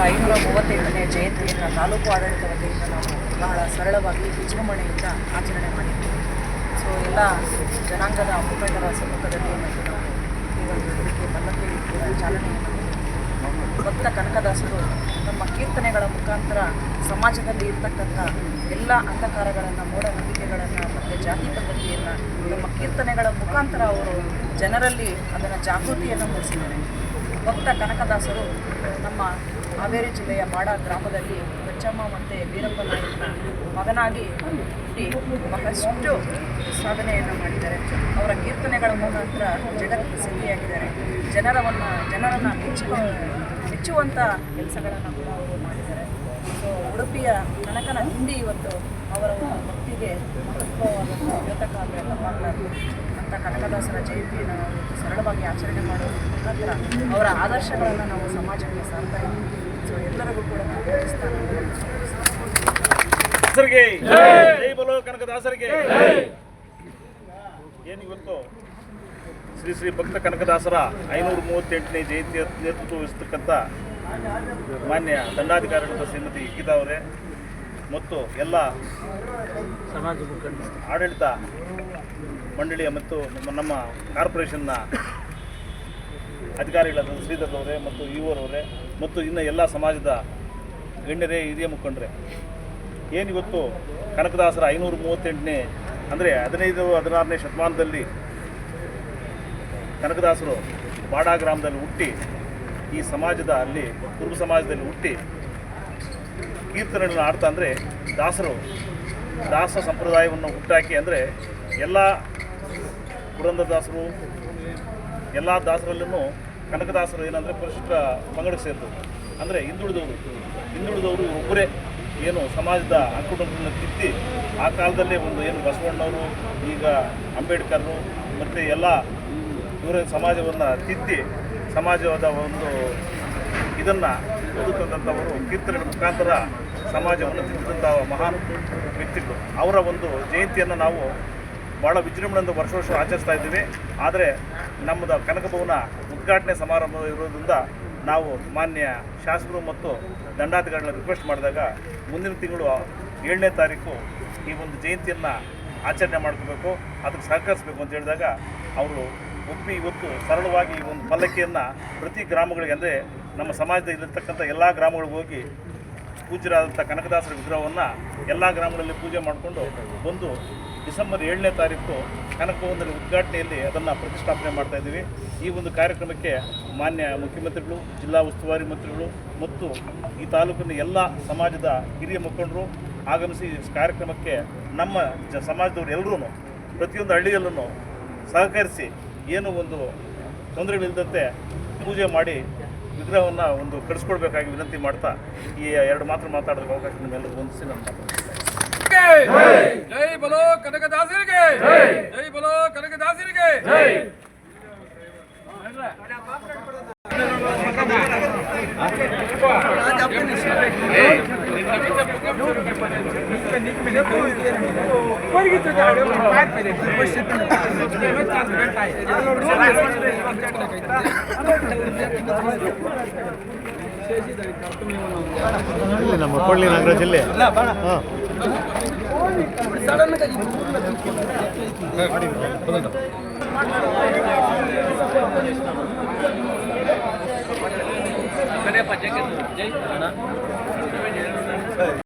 538ನೇ ಜಯಂತಿಯನ್ನು ತಾಲೂಕು ಆಡಳಿತ ವತಿಯಿಂದ ನಾವು ಬಹಳ ಸರಳವಾಗಿ ವಿಜೃಂಭಣೆಯಿಂದ ಆಚರಣೆ ಮಾಡಿದ್ದೀವಿ. ಸೊ ಎಲ್ಲ ಜನಾಂಗದ ಮುಖಂಡರ ಸಮ್ಮುಖದಲ್ಲಿ ಮತ್ತು ನಾವು ಈ ಒಂದು ಇದಕ್ಕೆ ಪಲ್ಲಕ್ಕಿ ಕೂಡ ಚಾಲನೆಯನ್ನು ಭಕ್ತ ಕನಕದಾಸರು ನಮ್ಮ ಕೀರ್ತನೆಗಳ ಮುಖಾಂತರ ಸಮಾಜದಲ್ಲಿ ಇರ್ತಕ್ಕಂಥ ಎಲ್ಲ ಅಂಧಕಾರಗಳನ್ನು, ಮೂಢನಂಬಿಕೆಗಳನ್ನು ಮತ್ತು ಜಾತಿ ಪದ್ಧತಿಯನ್ನು ನಮ್ಮ ಕೀರ್ತನೆಗಳ ಮುಖಾಂತರ ಅವರು ಜನರಲ್ಲಿ ಅದನ್ನು ಜಾಗೃತಿಯನ್ನು ಮೂಡಿಸಿದ್ದಾರೆ. ಭಕ್ತ ಕನಕದಾಸರು ನಮ್ಮ ಹಾವೇರಿ ಜಿಲ್ಲೆಯ ಬಾಡ ಗ್ರಾಮದಲ್ಲಿ ಬಚ್ಚಮ್ಮ ಮತ್ತು ವೀರಪ್ಪ ನಾಯಕನ ಮಗನಾಗಿ ಹುಟ್ಟಿ ಬಹಳಷ್ಟು ಸಾಧನೆಯನ್ನು ಮಾಡಿದ್ದಾರೆ. ಅವರ ಕೀರ್ತನೆಗಳ ಮುಖಾಂತರ ಜಗತ್ ಪ್ರಸಿದ್ಧಿಯಾಗಿದ್ದಾರೆ. ಜನರನ್ನು ಮೆಚ್ಚುವಂಥ ಕೆಲಸಗಳನ್ನು ಕೂಡ ಅವರು ಮಾಡಿದ್ದಾರೆ. ಸೊ ಉಡುಪಿಯ ಕನಕನ ಹಿಂಡಿ ಇವತ್ತು ಅವರ ಒಂದು ಭಕ್ತಿಗೆ ಮಹತ್ವವಾದಂಥ ದ್ಯೋತಕ ಅಂದರೆ ತಪ್ಪಾಗಲಾರದು ಅಂತ ಕನಕದಾಸರ ಜಯಂತಿಯನ್ನು ನಾವು ಸರಳವಾಗಿ ಆಚರಣೆ ಮಾಡೋದ್ರ ಮುಖಾಂತರ ಅವರ ಆದರ್ಶಗಳನ್ನು ನಾವು ಸಮಾಜಕ್ಕೆ ಸಾರ್ತಾ ಇದ್ದೀವಿ. ಸೊ ಎಲ್ಲರಿಗೂ ಕೂಡ ನಾವು ಕನಕದಾಸರಿಗೆ ಏನಿವತ್ತು ಶ್ರೀ ಶ್ರೀ ಭಕ್ತ ಕನಕದಾಸರ 538ನೇ ಜಯಂತಿಯ ನೇತೃತ್ವ ವಹಿಸತಕ್ಕಂಥ ಮಾನ್ಯ ದಂಡಾಧಿಕಾರಿಗಳಾದ ಶ್ರೀಮತಿ ಗೀತಾ ಅವರೇ ಮತ್ತು ಎಲ್ಲ ಸಮಾಜ ಮುಖಂಡ ಆಡಳಿತ ಮಂಡಳಿಯ ಮತ್ತು ನಮ್ಮ ಕಾರ್ಪೊರೇಷನ್ನ ಅಧಿಕಾರಿಗಳಾದ ಶ್ರೀಧರ್ ಅವರೇ ಮತ್ತು ಇವರವರೇ ಮತ್ತು ಇನ್ನು ಎಲ್ಲ ಸಮಾಜದ ಗಣ್ಯರೇ, ಹಿರಿಯ ಮುಖಂಡರೇ, ಏನಿವತ್ತು ಕನಕದಾಸರ 538ನೇ ಅಂದರೆ 15-16ನೇ ಶತಮಾನದಲ್ಲಿ ಕನಕದಾಸರು ಬಾಡ ಗ್ರಾಮದಲ್ಲಿ ಹುಟ್ಟಿ ಈ ಸಮಾಜದ ಅಲ್ಲಿ ಕುರುಬ ಸಮಾಜದಲ್ಲಿ ಹುಟ್ಟಿ ಕೀರ್ತನೆಗಳನ್ನು ಆಡ್ತಾ ಅಂದರೆ ದಾಸ ಸಂಪ್ರದಾಯವನ್ನು ಹುಟ್ಟಾಕಿ ಅಂದರೆ ಎಲ್ಲ ಪುರಂದರದಾಸರು ಎಲ್ಲ ದಾಸರಲ್ಲೂ ಕನಕದಾಸರು ಏನಂದರೆ ಪರಿಶಿಷ್ಟ ಪಂಗಡಕ್ಕೆ ಸೇರ್ತದೆ. ಅಂದರೆ ಹಿಂದುಳಿದವರು ಒಬ್ಬರೇ ಏನು ಸಮಾಜದ ಅಂಕುಡೊಂಕನ್ನು ತಿದ್ದಿ ಆ ಕಾಲದಲ್ಲೇ ಒಂದು ಏನು ಬಸವಣ್ಣವರು, ಈಗ ಅಂಬೇಡ್ಕರ್ರು ಮತ್ತು ಎಲ್ಲ ಇವರ ಸಮಾಜವನ್ನು ತಿದ್ದಿ ಸಮಾಜದ ಒಂದು ಇದನ್ನು ಓದುತ್ತಂಥವರು ಕೀರ್ತನೆಗಳ ಮುಖಾಂತರ ಸಮಾಜವನ್ನು ತಿದ್ದಿದಂಥ ಮಹಾನ್ ವ್ಯಕ್ತಿಗಳು. ಅವರ ಒಂದು ಜಯಂತಿಯನ್ನು ನಾವು ಭಾಳ ವಿಜೃಂಭಣೆಯಿಂದ ವರ್ಷ ಆಚರಿಸ್ತಾ ಇದ್ದೀವಿ. ಆದರೆ ನಮ್ಮದು ಕನಕಭವನ ಉದ್ಘಾಟನೆ ಸಮಾರಂಭ ಇರೋದ್ರಿಂದ ನಾವು ಮಾನ್ಯ ಶಾಸಕರು ಮತ್ತು ದಂಡಾಧಿಕಾರಿಗಳ ರಿಕ್ವೆಸ್ಟ್ ಮಾಡಿದಾಗ ಮುಂದಿನ ತಿಂಗಳು 7ನೇ ತಾರೀಕು ಈ ಒಂದು ಜಯಂತಿಯನ್ನು ಆಚರಣೆ ಮಾಡ್ಕೋಬೇಕು, ಅದಕ್ಕೆ ಸಹಕರಿಸಬೇಕು ಅಂತ ಹೇಳಿದಾಗ ಅವರು ಒಪ್ಪಿ ಇವತ್ತು ಸರಳವಾಗಿ ಈ ಒಂದು ಪಲ್ಲಕ್ಕಿಯನ್ನು ಪ್ರತಿ ಗ್ರಾಮಗಳಿಗೆ ಅಂದರೆ ನಮ್ಮ ಸಮಾಜದಲ್ಲಿರ್ತಕ್ಕಂಥ ಎಲ್ಲ ಗ್ರಾಮಗಳಿಗೆ ಹೋಗಿ ಪೂಜ್ಯರಾದಂಥ ಕನಕದಾಸರ ವಿಗ್ರಹವನ್ನು ಎಲ್ಲ ಗ್ರಾಮಗಳಲ್ಲಿ ಪೂಜೆ ಮಾಡಿಕೊಂಡು ಬಂದು ಡಿಸೆಂಬರ್ 7ನೇ ತಾರೀಕು ಕನಕಭವನದಲ್ಲಿ ಉದ್ಘಾಟನೆಯಲ್ಲಿ ಅದನ್ನು ಪ್ರತಿಷ್ಠಾಪನೆ ಮಾಡ್ತಾಯಿದ್ದೀವಿ. ಈ ಒಂದು ಕಾರ್ಯಕ್ರಮಕ್ಕೆ ಮಾನ್ಯ ಮುಖ್ಯಮಂತ್ರಿಗಳು, ಜಿಲ್ಲಾ ಉಸ್ತುವಾರಿ ಮಂತ್ರಿಗಳು ಮತ್ತು ಈ ತಾಲೂಕಿನ ಎಲ್ಲ ಸಮಾಜದ ಹಿರಿಯ ಮುಖಂಡರು ಆಗಮಿಸಿ ಈ ಕಾರ್ಯಕ್ರಮಕ್ಕೆ ನಮ್ಮ ಸಮಾಜದವರು ಎಲ್ಲರೂ ಪ್ರತಿಯೊಂದು ಹಳ್ಳಿಯಲ್ಲೂ ಸಹಕರಿಸಿ ಏನು ಒಂದು ತೊಂದರೆಗಳಿಲ್ಲದಂತೆ ಪೂಜೆ ಮಾಡಿ ವಿಗ್ರಹವನ್ನು ಒಂದು ಕಳಿಸ್ಕೊಡ್ಬೇಕಾಗಿ ವಿನಂತಿ ಮಾಡ್ತಾ ಈ 2 ಮಾತ್ರ ಮಾತಾಡೋದಕ್ಕೆ ಅವಕಾಶ ನಿಮ್ಮೆಲ್ಲರಿಗೂ ಹೊಂದಿಸಿ ನಾನು ಜೈ ಬಲೋ ಕನಕದಾಸರಿಗೆ, ಜೈ ಬಲೋ ಕನಕದಾಸರಿಗೆ. ನಮ್ಮ ಕೊಳ್ಳಿ ನಗರ ಜಿಲ್ಲೆ